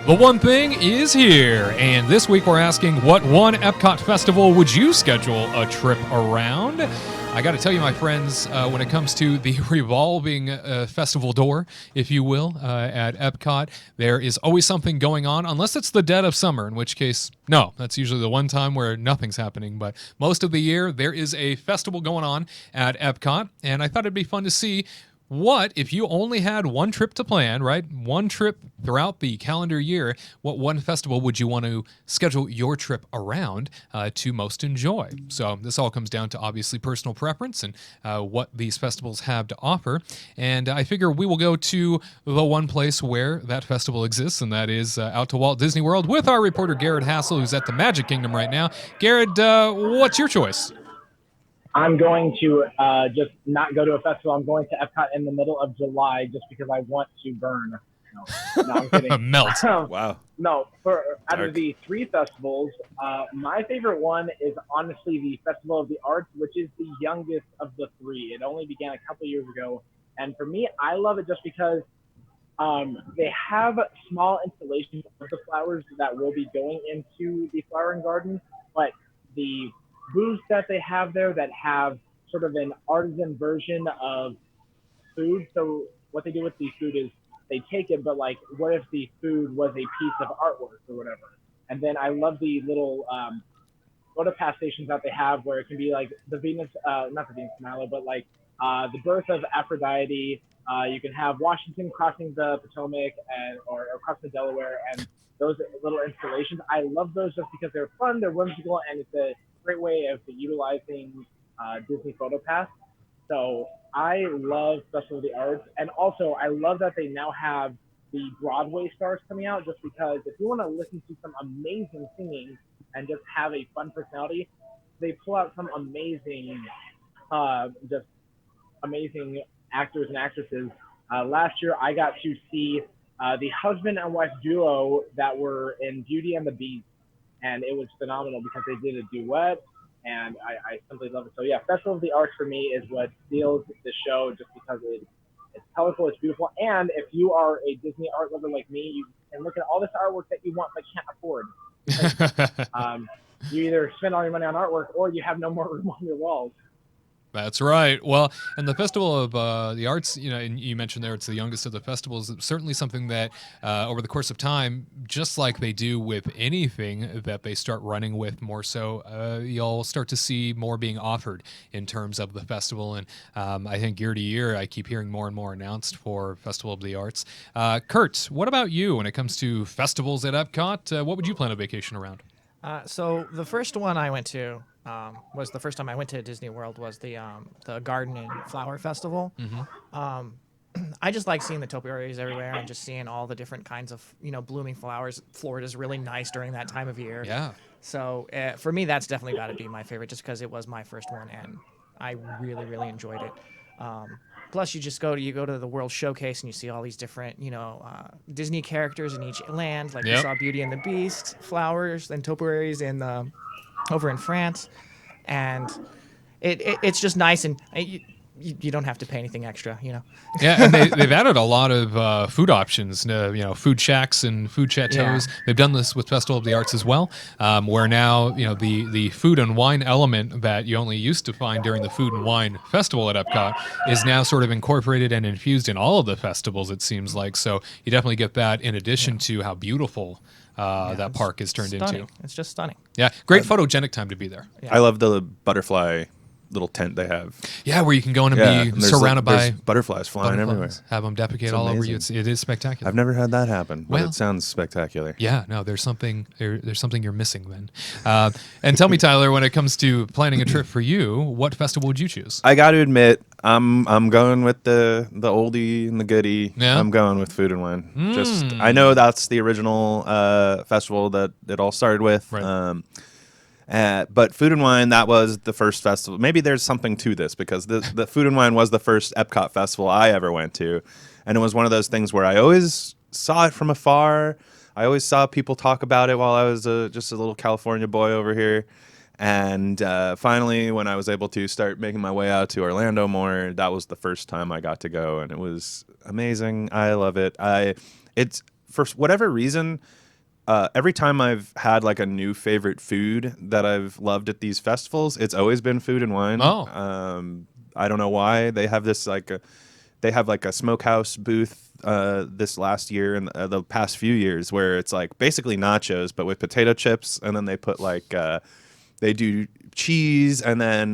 The One Thing is here, and this week we're asking, what one Epcot festival would you schedule a trip around? I got to tell you, my friends, when it comes to the revolving festival door, if you will, at Epcot, there is always something going on, unless it's the dead of summer, in which case, no, that's usually the one time where nothing's happening. But most of the year, there is a festival going on at Epcot, and I thought it'd be fun to see what, if you only had one trip to plan, right? One trip throughout the calendar year, what one festival would you want to schedule your trip around to most enjoy? So this all comes down to obviously personal preference and what these festivals have to offer. And I figure we will go to the one place where that festival exists, and that is out to Walt Disney World with our reporter Garrett Hassel, who's at the Magic Kingdom right now. Garrett, what's your choice? I'm going to just not go to a festival. I'm going to Epcot in the middle of July just because I want to burn. No, I'm kidding. Melt. Wow. No, out of the three festivals, my favorite one is honestly the Festival of the Arts, which is the youngest of the three. It only began a couple years ago. And for me, I love it just because they have small installations of the flowers that will be going into the flowering garden, but the booths that they have there that have sort of an artisan version of food. So what they do with the food is they take it, but like, what if the food was a piece of artwork or whatever? And then I love the little photo pass stations that they have where it can be like the Venus, not the Venus de Milo, but like the birth of Aphrodite. You can have Washington crossing the Potomac or crossing the Delaware, and those little installations. I love those just because they're fun, they're whimsical, and it's a great way of utilizing Disney PhotoPass. So I love Festival of the Arts, and also I love that they now have the Broadway stars coming out, just because if you want to listen to some amazing singing and just have a fun personality, they pull out some amazing, just amazing actors and actresses. Last year I got to see the husband and wife duo that were in Beauty and the Beast, and it was phenomenal because they did a duet, and I simply love it. So yeah, Festival of the Arts for me is what steals the show, just because it's colorful, it's beautiful, and if you are a Disney art lover like me, you can look at all this artwork that you want but can't afford. Because, you either spend all your money on artwork or you have no more room on your walls. That's right. Well, and the Festival of the Arts, and you mentioned there it's the youngest of the festivals. It's certainly something that over the course of time, just like they do with anything that they start running with more so, you'll start to see more being offered in terms of the festival. And I think year to year, I keep hearing more and more announced for Festival of the Arts. Kurt, what about you when it comes to festivals at Epcot? What would you plan a vacation around? So the first one I went to was the first time I went to Disney World was the Garden and Flower Festival. Mm-hmm. I just like seeing the topiaries everywhere and just seeing all the different kinds of blooming flowers. Florida's really nice during that time of year. Yeah. So for me, that's definitely got to be my favorite, just because it was my first one and I really really enjoyed it. Plus, you go to the World Showcase and you see all these different Disney characters in each land. Like you saw Beauty and the Beast, flowers and topiaries over in France, and it's just nice, and you don't have to pay anything extra, Yeah, and they've added a lot of food options, food shacks and food chateaus. Yeah. They've done this with Festival of the Arts as well, where now the food and wine element that you only used to find during the Food and Wine Festival at Epcot is now sort of incorporated and infused in all of the festivals, it seems like. So you definitely get that in addition to how beautiful that park is turned into. It's just stunning. Yeah, great photogenic time to be there. Yeah. I love the butterfly little tent they have. Yeah, where you can go in and be surrounded by butterflies flying everywhere. Have them defecate all over you. It is spectacular. I've never had that happen, but it sounds spectacular. Yeah, no, there's something you're missing then. And tell me, Tyler, when it comes to planning a trip for you, what festival would you choose? I got to admit, I'm going with the oldie and the goodie. Yeah? I'm going with Food and Wine. I know that's the original festival that it all started with. Right. But Food and Wine, that was the first festival. Maybe there's something to this because the Food and Wine was the first Epcot festival I ever went to. And it was one of those things where I always saw it from afar. I always saw people talk about it while I was just a little California boy over here. And finally, when I was able to start making my way out to Orlando more, that was the first time I got to go. And it was amazing. I love it. for whatever reason, every time I've had like a new favorite food that I've loved at these festivals, it's always been Food and Wine. Oh. I don't know why they have this they have like a smokehouse booth this last year and the past few years where it's like basically nachos but with potato chips, and then they put like they do cheese and then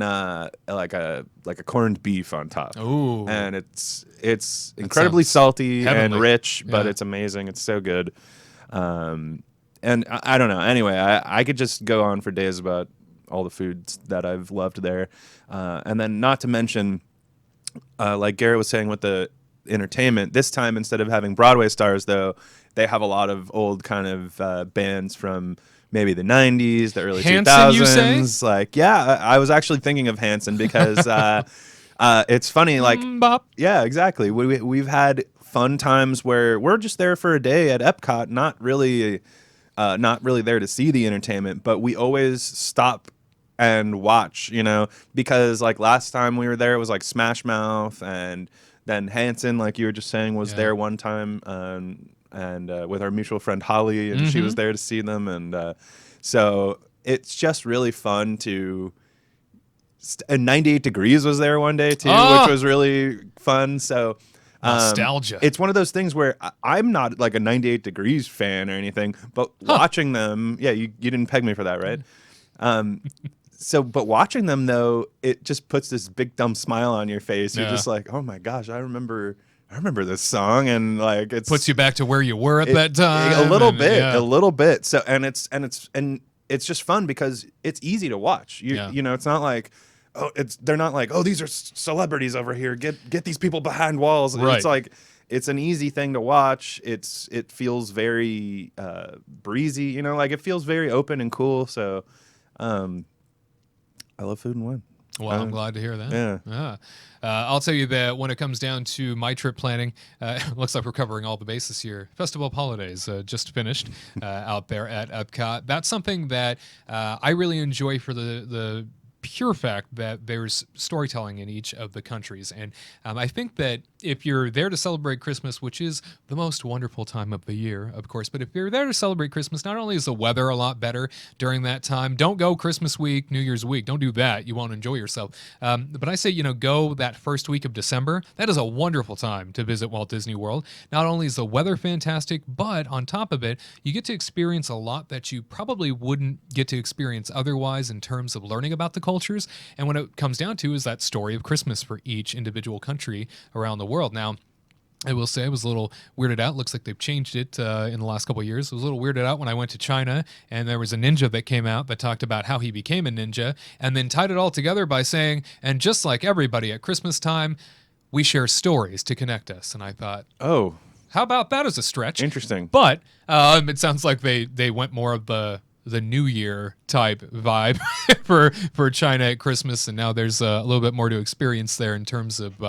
like a corned beef on top. Ooh. And it's incredibly salty heavenly. and rich, but Yeah. it's amazing. It's so good. And I don't know. Anyway, I could just go on for days about all the foods that I've loved there. And then not to mention, like Garrett was saying with the entertainment, this time instead of having Broadway stars, though, they have a lot of old kind of bands from maybe the 90s, the early Hanson, 2000s. you say? Like, yeah, I was actually thinking of Hanson because it's funny. Like, Bop. yeah, exactly. We've had fun times where we're just there for a day at Epcot, not really there to see the entertainment, but we always stop and watch, because like last time we were there, it was like Smash Mouth, and then Hanson, like you were just saying, was there one time, and with our mutual friend Holly, and she was there to see them, and so it's just really fun to. And 98 Degrees was there one day too, which was really fun. So. Nostalgia. It's one of those things where I'm not like a 98 Degrees fan or anything, but watching them, you didn't peg me for that, right? But watching them though, it just puts this big dumb smile on your face. You're just like, oh my gosh, I remember this song, and like it puts you back to where you were at that time. A little bit. So and it's just fun because it's easy to watch. It's not like. They're not like, oh, these are celebrities over here. Get these people behind walls. Right. It's like it's an easy thing to watch. It feels very breezy, like it feels very open and cool. So I love Food and Wine. Well, I'm glad to hear that. Yeah. I'll tell you that when it comes down to my trip planning, it looks like we're covering all the bases here. Festival of Holidays just finished out there at Epcot. That's something that I really enjoy for the pure fact that there's storytelling in each of the countries. And I think that if you're there to celebrate Christmas, which is the most wonderful time of the year, of course, but if you're there to celebrate Christmas, not only is the weather a lot better during that time, don't go Christmas week, New Year's week. Don't do that. You won't enjoy yourself. But I say, go that first week of December. That is a wonderful time to visit Walt Disney World. Not only is the weather fantastic, but on top of it, you get to experience a lot that you probably wouldn't get to experience otherwise in terms of learning about the cultures. And what it comes down to is that story of Christmas for each individual country around the world. Now, I will say I was a little weirded out. Looks like they've changed it in the last couple of years. I was a little weirded out when I went to China, and there was a ninja that came out that talked about how he became a ninja, and then tied it all together by saying, and just like everybody at Christmas time, we share stories to connect us. And I thought, oh, how about that as a stretch? Interesting. But it sounds like they went more of the New Year type vibe for China at Christmas, and now there's a little bit more to experience there in terms of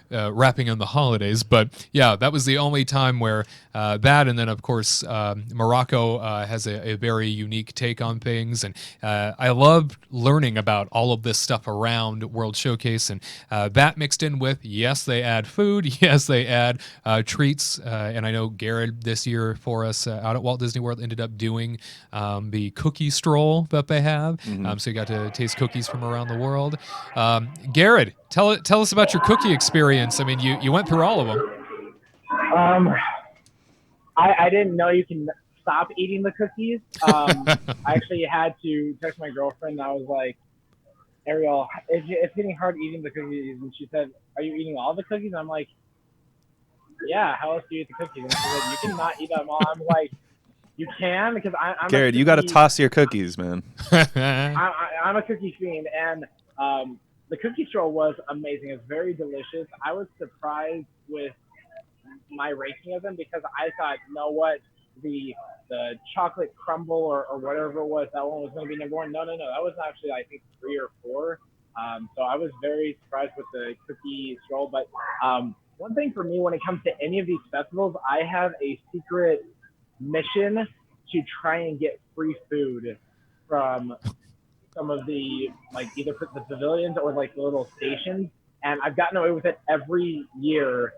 wrapping in the holidays. But yeah, that was the only time where that, and then of course Morocco has a very unique take on things, and I love learning about all of this stuff around World Showcase, and that mixed in with, yes, they add food, yes, they add treats, and I know Garrett this year for us out at Walt Disney World ended up doing the cookie stroll that they have. So you got to taste cookies from around the world. Garrett, tell us about your cookie experience. I mean, you went through all of them. I didn't know you can stop eating the cookies. I actually had to text my girlfriend. And I was like, Ariel, it's getting hard eating the cookies. And she said, are you eating all the cookies? And I'm like, yeah, how else do you eat the cookies? And she said, you cannot eat them all. I'm like, you can, because I'm Garrett, you got to toss your cookies, man. I'm a cookie fiend, and the cookie stroll was amazing. It's very delicious. I was surprised with my ranking of them because I thought, you know what, the chocolate crumble or whatever it was, that one was going to be number one. No, that was actually, I think, 3 or 4. So I was very surprised with the cookie stroll. But one thing for me, when it comes to any of these festivals, I have a secret mission to try and get free food from some of the, like, either the pavilions or like the little stations, and I've gotten away with it every year.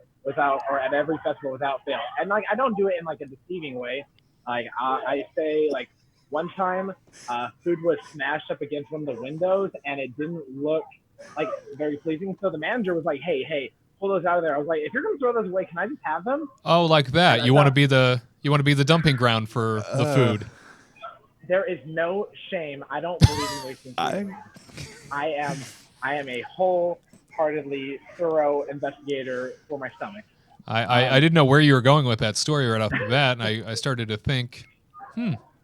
or at every festival without fail. And like I don't do it in like a deceiving way. Like I say like one time food was smashed up against one of the windows and it didn't look like very pleasing. So the manager was like, hey, pull those out of there. I was like, if you're gonna throw those away, can I just have them? Oh, like that. You want to be the dumping ground for the food. There is no shame. I don't believe in wasting food. I am a wholeheartedly thorough investigator for my stomach. I didn't know where you were going with that story right off the bat, and I started to think,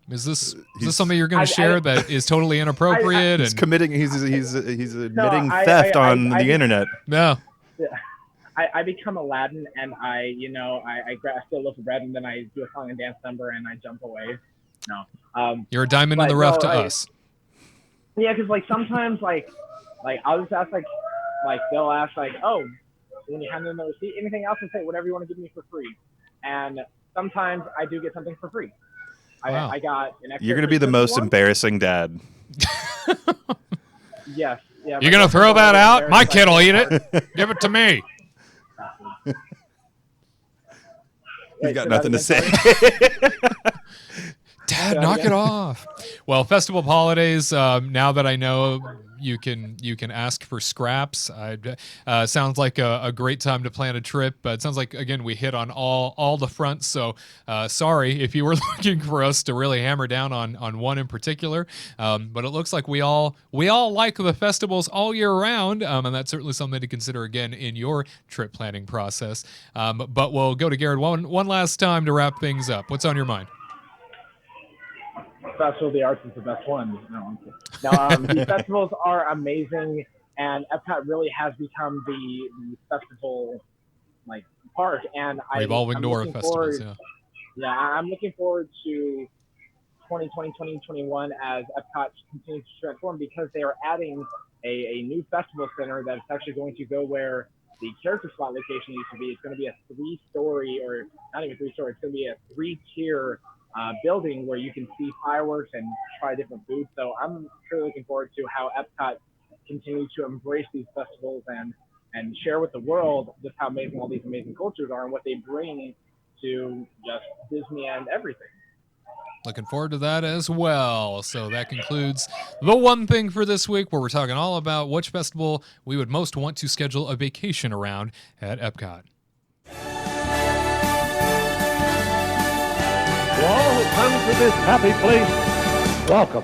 is this something you're going to share that is totally inappropriate? He's committing. He's admitting No, theft on the internet. No. I become Aladdin, and I steal a loaf of bread, and then I do a song and dance number, and I jump away. No. You're a diamond in the rough to us. Yeah, because like sometimes like I'll just ask like they'll ask like, oh, when you hand in the receipt, anything else, and say whatever you want to give me for free. And sometimes I do get something for free. Wow. I got an extra. You're going to be the most embarrassing dad. Yes. Yeah. You're going to throw that out? My kid will eat it. Give it to me. He's got nothing to say. Dad, knock it off. Well, festival of holidays. Now that I know you can ask for scraps, sounds like a great time to plan a trip. But it sounds like again we hit on all the fronts. So sorry if you were looking for us to really hammer down on one in particular. But it looks like we all like the festivals all year round, and that's certainly something to consider again in your trip planning process. But we'll go to Garrett one last time to wrap things up. What's on your mind? Festival of the Arts is the best one. No, these festivals are amazing, and Epcot really has become the festival like park. And revolving door festivals. Yeah, I'm looking forward to 2020, 2021 as Epcot continues to transform because they are adding a new festival center that's actually going to go where the character spot location used to be. It's going to be a 3-story, or not even 3-story. It's going to be a 3-tier building where you can see fireworks and try different foods. So I'm really looking forward to how Epcot continues to embrace these festivals and share with the world just how amazing all these amazing cultures are and what they bring to just Disney and everything. Looking forward to that as well. So that concludes the one thing for this week, where we're talking all about which festival we would most want to schedule a vacation around at Epcot. To all who come to this happy place, welcome.